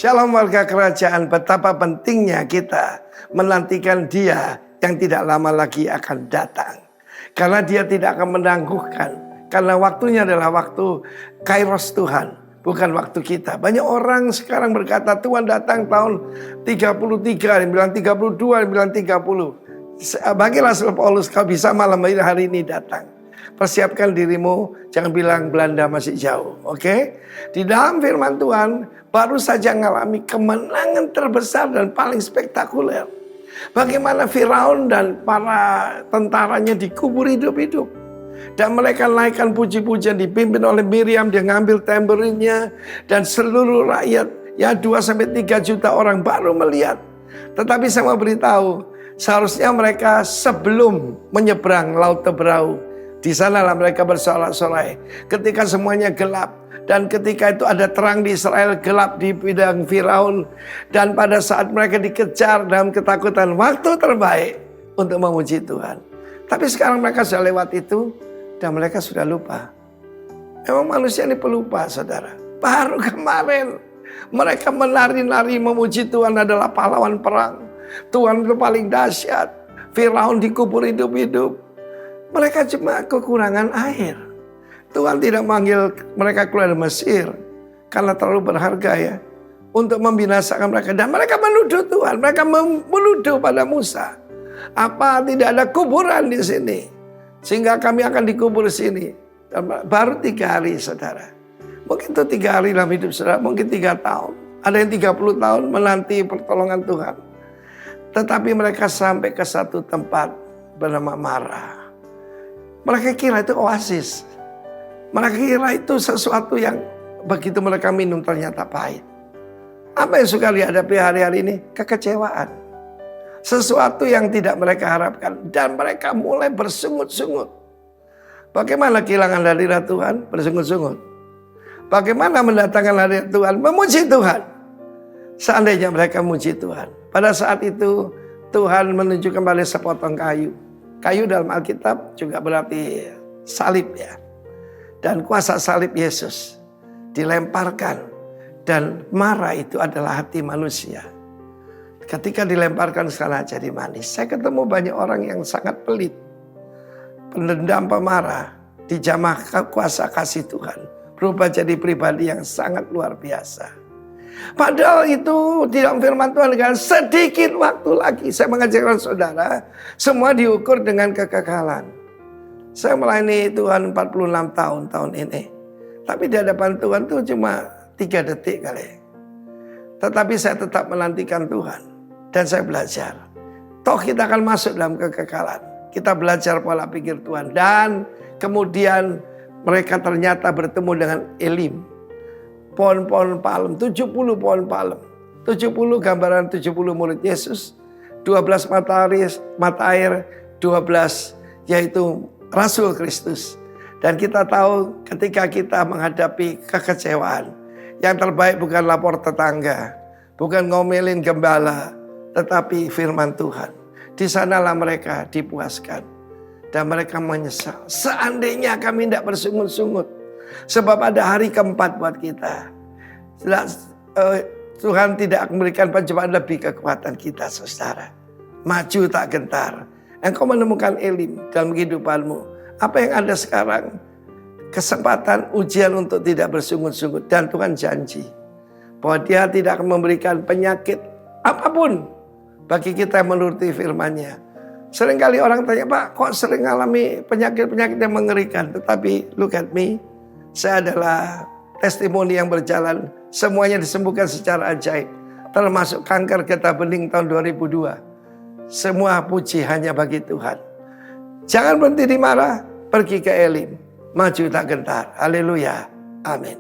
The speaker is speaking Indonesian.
Shalom warga kerajaan, betapa pentingnya kita menantikan Dia yang tidak lama lagi akan datang. Karena Dia tidak akan menangguhkan. Karena waktunya adalah waktu kairos Tuhan, bukan waktu kita. Banyak orang sekarang berkata Tuhan datang tahun 33, yang bilang 32, yang bilang 30. Bagi Rasul Paulus, kau bisa malam hari ini datang. Persiapkan dirimu, jangan bilang Belanda masih jauh. Oke? Di dalam firman Tuhan, baru saja mengalami kemenangan terbesar dan paling spektakuler. Bagaimana Firaun dan para tentaranya dikubur hidup-hidup. Dan mereka naikkan puji-pujian dipimpin oleh Miriam, dia ngambil tamberinnya. Dan seluruh rakyat, ya 2-3 juta orang baru melihat. Tetapi saya mau beritahu, seharusnya mereka sebelum menyeberang Laut Teberau, di sanalah mereka bersorak-sorai. Ketika semuanya gelap. Dan ketika itu ada terang di Israel, gelap di bidang Firaun. Dan pada saat mereka dikejar dalam ketakutan, waktu terbaik untuk memuji Tuhan. Tapi sekarang mereka sudah lewat itu. Dan mereka sudah lupa. Memang manusia ini pelupa, saudara. Baru kemarin mereka menari-nari memuji Tuhan adalah pahlawan perang. Tuhan itu paling dahsyat. Firaun dikubur hidup-hidup. Mereka cuma kekurangan air. Tuhan tidak manggil mereka keluar dari Mesir karena terlalu berharga ya, untuk membinasakan mereka. Dan mereka menuduh Tuhan, mereka menuduh pada Musa. Apa tidak ada kuburan di sini? Sehingga kami akan dikubur di sini. Dan baru 3 hari, saudara. Mungkin itu 3 hari dalam hidup saudara, mungkin 3 tahun. Ada yang 30 tahun menanti pertolongan Tuhan. Tetapi mereka sampai ke satu tempat bernama Marah. Mereka kira itu oasis. Mereka kira itu sesuatu yang begitu mereka minum ternyata pahit. Apa yang suka dihadapi hari-hari ini? Kekecewaan. Sesuatu yang tidak mereka harapkan. Dan mereka mulai bersungut-sungut. Bagaimana kehilangan hadirat Tuhan? Bersungut-sungut. Bagaimana mendatangkan hadirat Tuhan? Memuji Tuhan. Seandainya mereka memuji Tuhan. Pada saat itu Tuhan menunjukkan pada sepotong kayu. Kayu dalam Alkitab juga berarti salib ya. Dan kuasa salib Yesus dilemparkan. Dan marah itu adalah hati manusia. Ketika dilemparkan sekarang jadi manis. Saya ketemu banyak orang yang sangat pelit. Pendendam, pemarah. Dijamah kuasa kasih Tuhan. Berubah jadi pribadi yang sangat luar biasa. Padahal itu di dalam firman Tuhan dengan sedikit waktu lagi. Saya mengajarkan saudara, semua diukur dengan kekekalan. Saya melayani Tuhan 46 tahun ini. Tapi di hadapan Tuhan itu cuma 3 detik kali. Tetapi saya tetap menantikan Tuhan. Dan saya belajar. Toh kita akan masuk dalam kekekalan. Kita belajar pola pikir Tuhan. Dan kemudian mereka ternyata bertemu dengan Elim. Pohon-pohon palem, 70 pohon palem. 70 gambaran 70 murid Yesus. 12 mata air, 12 yaitu Rasul Kristus. Dan kita tahu ketika kita menghadapi kekecewaan. Yang terbaik bukan lapor tetangga. Bukan ngomelin gembala. Tetapi firman Tuhan. Di sanalah mereka dipuaskan. Dan mereka menyesal. Seandainya kami tidak bersungut-sungut. Sebab ada hari keempat buat kita. Tuhan tidak memberikan pencobaan lebih kekuatan kita, saudara. Maju tak gentar. Engkau menemukan Elim dalam kehidupanmu. Apa yang ada sekarang? Kesempatan ujian untuk tidak bersungut-sungut. Dan Tuhan janji bahwa Dia tidak akan memberikan penyakit apapun bagi kita yang menuruti firman-Nya. Seringkali orang tanya, Pak, kok sering mengalami penyakit-penyakit yang mengerikan? Tetapi look at me. Saya adalah testimoni yang berjalan. Semuanya disembuhkan secara ajaib. Termasuk kanker getah bening tahun 2002. Semua puji hanya bagi Tuhan. Jangan berhenti di marah. Pergi ke Elim. Maju tak gentar. Haleluya. Amin.